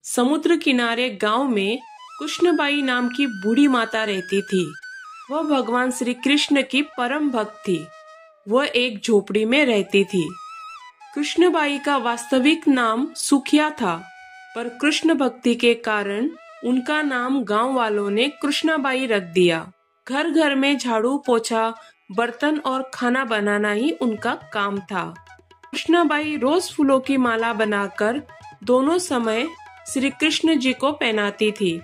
समुद्र किनारे गांव में कृष्णबाई नाम की बूढ़ी माता रहती थी। वह भगवान श्री कृष्ण की परम भक्त थी। वह एक झोपड़ी में रहती थी। कृष्णबाई का वास्तविक नाम सुखिया था, पर कृष्ण भक्ति के कारण उनका नाम गांव वालों ने कृष्णाबाई रख दिया। घर घर में झाड़ू पोछा, बर्तन और खाना बनाना ही उनका काम था। कृष्णाबाई रोज फूलों की माला बनाकर दोनों समय श्री कृष्ण जी को पहनाती थी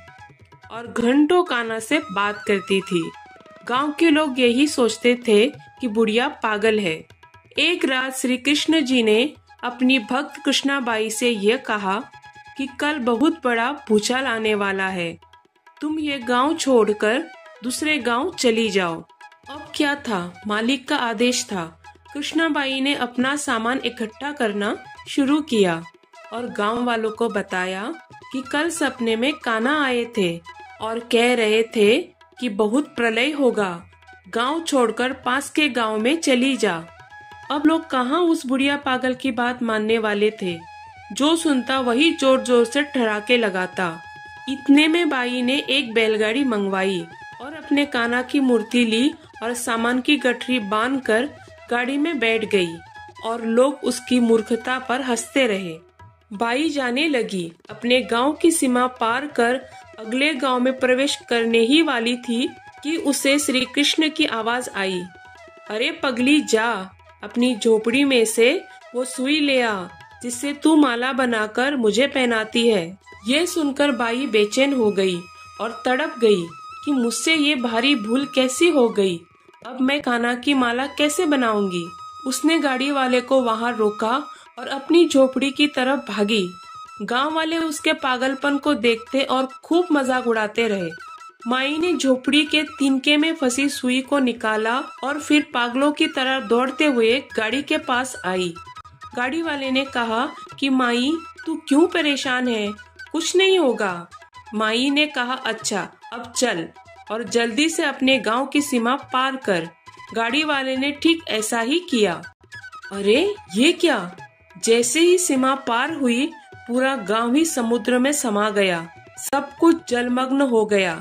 और घंटों काना से बात करती थी। गांव के लोग यही सोचते थे कि बुढ़िया पागल है। एक रात श्री कृष्ण जी ने अपनी भक्त कृष्णाबाई से यह कहा कि कल बहुत बड़ा भूचाल आने वाला है, तुम ये गांव छोड़कर दूसरे गांव चली जाओ। अब क्या था, मालिक का आदेश था। कृष्णाबाई ने अपना सामान इकट्ठा करना शुरू किया और गांव वालों को बताया कि कल सपने में कान्हा आए थे और कह रहे थे कि बहुत प्रलय होगा, गांव छोड़कर पास के गांव में चली जा। अब लोग कहाँ उस बुढ़िया पागल की बात मानने वाले थे। जो सुनता वही जोर जोर से ठहाके लगाता। इतने में बाई ने एक बैलगाड़ी मंगवाई और अपने कान्हा की मूर्ति ली और सामान की गठरी बांधकर गाड़ी में बैठ गई और लोग उसकी मूर्खता पर हंसते रहे। बाई जाने लगी। अपने गांव की सीमा पार कर अगले गांव में प्रवेश करने ही वाली थी कि उसे श्री कृष्ण की आवाज आई, अरे पगली जा, अपनी झोपड़ी में से वो सुई ले आ जिससे तू माला बनाकर मुझे पहनाती है। ये सुनकर बाई बेचैन हो गई और तड़प गई कि मुझसे ये भारी भूल कैसी हो गई। अब मैं कान्हा की माला कैसे बनाऊंगी। उसने गाड़ी वाले को वहां रोका और अपनी झोपड़ी की तरफ भागी। गांव वाले उसके पागलपन को देखते और खूब मजाक उड़ाते रहे। माई ने झोपड़ी के तिनके में फंसी सुई को निकाला और फिर पागलों की तरह दौड़ते हुए गाड़ी के पास आई। गाड़ी वाले ने कहा कि माई तू क्यों परेशान है, कुछ नहीं होगा। माई ने कहा अच्छा अब चल और जल्दी से अपने गांव की सीमा पार कर। गाड़ी वाले ने ठीक ऐसा ही किया। अरे ये क्या, जैसे ही सीमा पार हुई पूरा गांव ही समुद्र में समा गया। सब कुछ जलमग्न हो गया।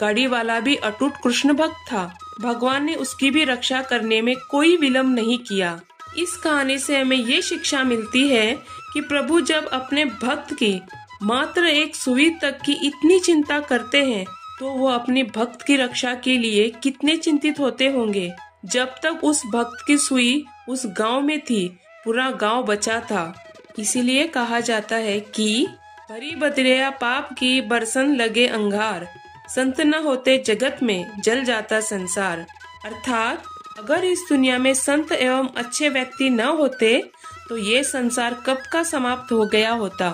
गाड़ी वाला भी अटूट कृष्ण भक्त था। भगवान ने उसकी भी रक्षा करने में कोई विलम्ब नहीं किया। इस कहानी से हमें ये शिक्षा मिलती है कि प्रभु जब अपने भक्त की मात्र एक सुई तक की इतनी चिंता करते हैं तो वो अपने भक्त की रक्षा के लिए कितने चिंतित होते होंगे। जब तक उस भक्त की सुई उस गांव में थी, पूरा गांव बचा था। इसीलिए कहा जाता है कि भरी बदरिया पाप की बरसन लगे अंगार, संत न होते जगत में जल जाता संसार। अर्थात अगर इस दुनिया में संत एवं अच्छे व्यक्ति न होते तो ये संसार कब का समाप्त हो गया होता।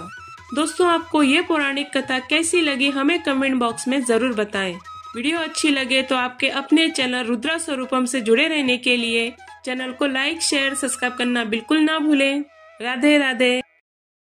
दोस्तों, आपको ये पौराणिक कथा कैसी लगी हमें कमेंट बॉक्स में जरूर बताएं। वीडियो अच्छी लगे तो आपके अपने चैनल रुद्रा स्वरूपम से जुड़े रहने के लिए चैनल को लाइक शेयर सब्सक्राइब करना बिल्कुल ना भूलें। राधे राधे।